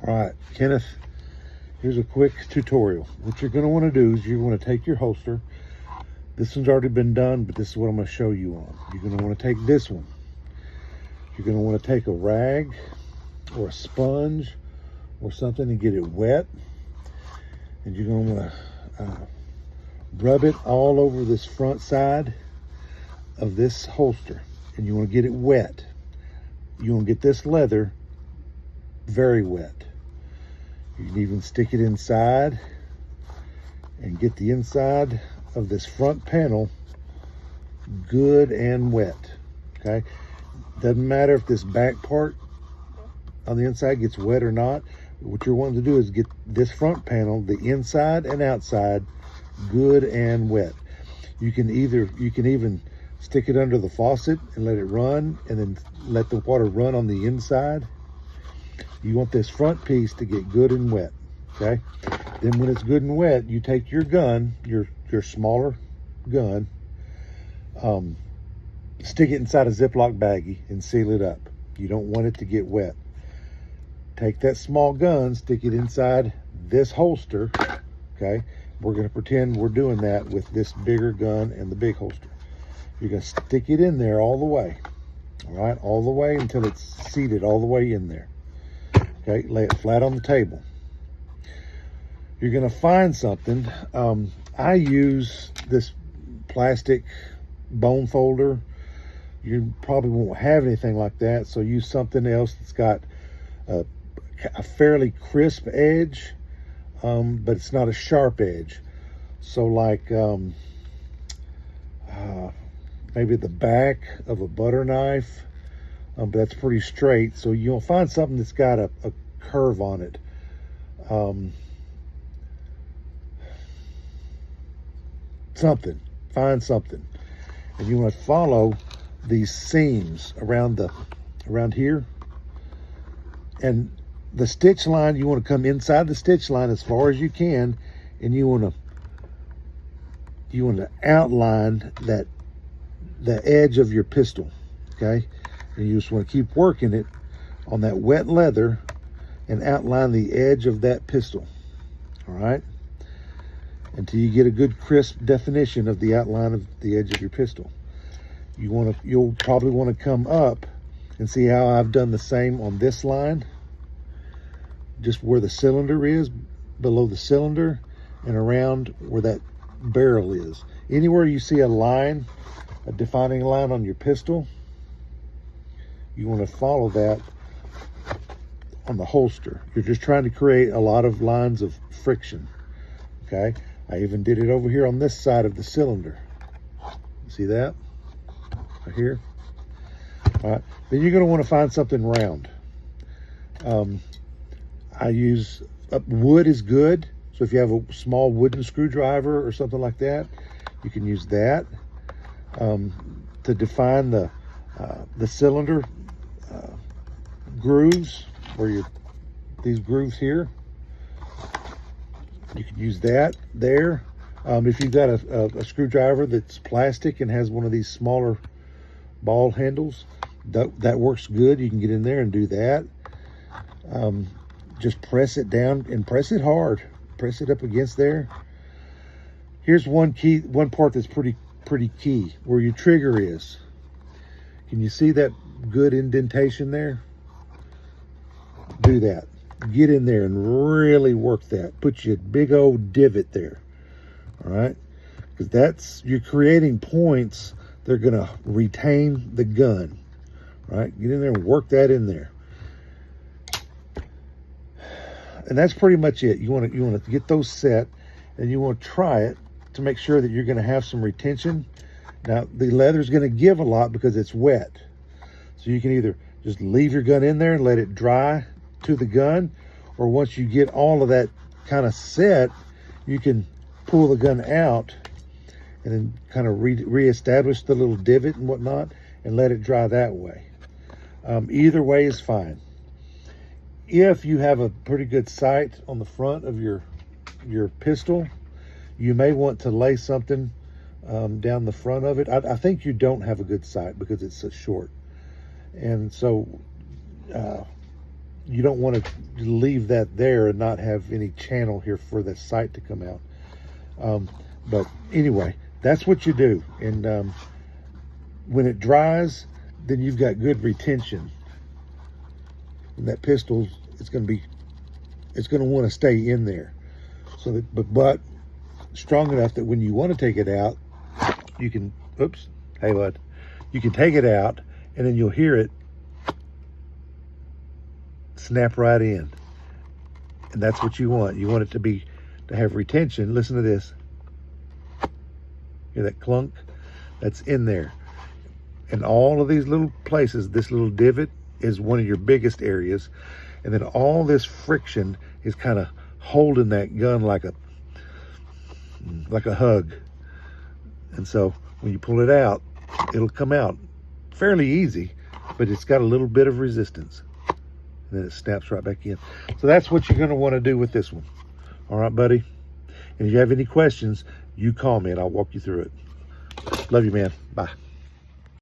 All right, Kenneth, here's a quick tutorial. What you're going to want to do is you're going to take your holster. This one's already been done, but this is what I'm going to show you on. You're going to want to take this one. You're going to want to take a rag or a sponge or something and get it wet. And you're going to want to rub it all over this front side of this holster. And you want to get it wet. You want to get this leather very wet. You can even stick it inside and get the inside of this front panel good and wet. Okay, doesn't matter if this back part on the inside gets wet or not. What you're wanting to do is get this front panel, the inside and outside, good and wet. You can even stick it under the faucet and let it run, and then let the water run on the inside. You want this front piece to get good and wet, okay? Then when it's good and wet, you take your gun, your smaller gun, stick it inside a Ziploc baggie and seal it up. You don't want it to get wet. Take that small gun, stick it inside this holster, okay? We're gonna pretend we're doing that with this bigger gun and the big holster. You're gonna stick it in there all the way, all right? All the way until it's seated all the way in there. Okay, lay it flat on the table. You're gonna find something. I use this plastic bone folder. You probably won't have anything like that, so use something else that's got a fairly crisp edge, but it's not a sharp edge. So like maybe the back of a butter knife, but that's pretty straight. So you'll find something that's got a curve on it. Find something. And you want to follow these seams around here. And the stitch line, you want to come inside the stitch line as far as you can, and you want to outline the edge of your pistol, okay? And you just want to keep working it on that wet leather and outline the edge of that pistol, all right? Until you get a good crisp definition of the outline of the edge of your pistol. You'll probably want to come up and see how I've done the same on this line, just where the cylinder is, below the cylinder, and around where that barrel is. Anywhere you see a line, a defining line on your pistol, you want to follow that on the holster. You're just trying to create a lot of lines of friction, okay? I even did it over here on this side of the cylinder. See that? Right here. All right, then you're going to want to find something round. I use wood is good. So if you have a small wooden screwdriver or something like that, you can use that to define the cylinder grooves, where these grooves here. You can use that there. If you've got a screwdriver that's plastic and has one of these smaller ball handles, that works good. You can get in there and do that. Just press it down and press it hard. Press it up against there. Here's one part that's pretty key, where your trigger is. Can you see that good indentation there? Do that. Get in there and really work that. Put you a big old divot there. All right? Because you're creating points. They're gonna retain the gun. All right? Get in there and work that in there. And that's pretty much it. You want to get those set, and you want to try it to make sure that you're going to have some retention. Now, the leather's going to give a lot because it's wet. So you can either just leave your gun in there and let it dry to the gun, or once you get all of that kind of set, you can pull the gun out and then kind of reestablish the little divot and whatnot and let it dry that way. Either way is fine. If you have a pretty good sight on the front of your pistol, you may want to lay something down the front of it. I think you don't have a good sight because it's so short. And so you don't want to leave that there and not have any channel here for the sight to come out. But anyway, that's what you do. And when it dries, then you've got good retention. And that pistol, it's going to want to stay in there. So that, but strong enough that when you want to take it out, you can, oops, hey bud, you can take it out and then you'll hear it snap right in. And that's what you want. You want it to have retention. Listen to this. Hear that clunk? That's in there. And all of these little places, this little divot is one of your biggest areas. And then all this friction is kind of holding that gun like a hug. And so when you pull it out, it'll come out fairly easy, but it's got a little bit of resistance. And then it snaps right back in. So that's what you're going to want to do with this one. All right, buddy? And if you have any questions, you call me and I'll walk you through it. Love you, man. Bye.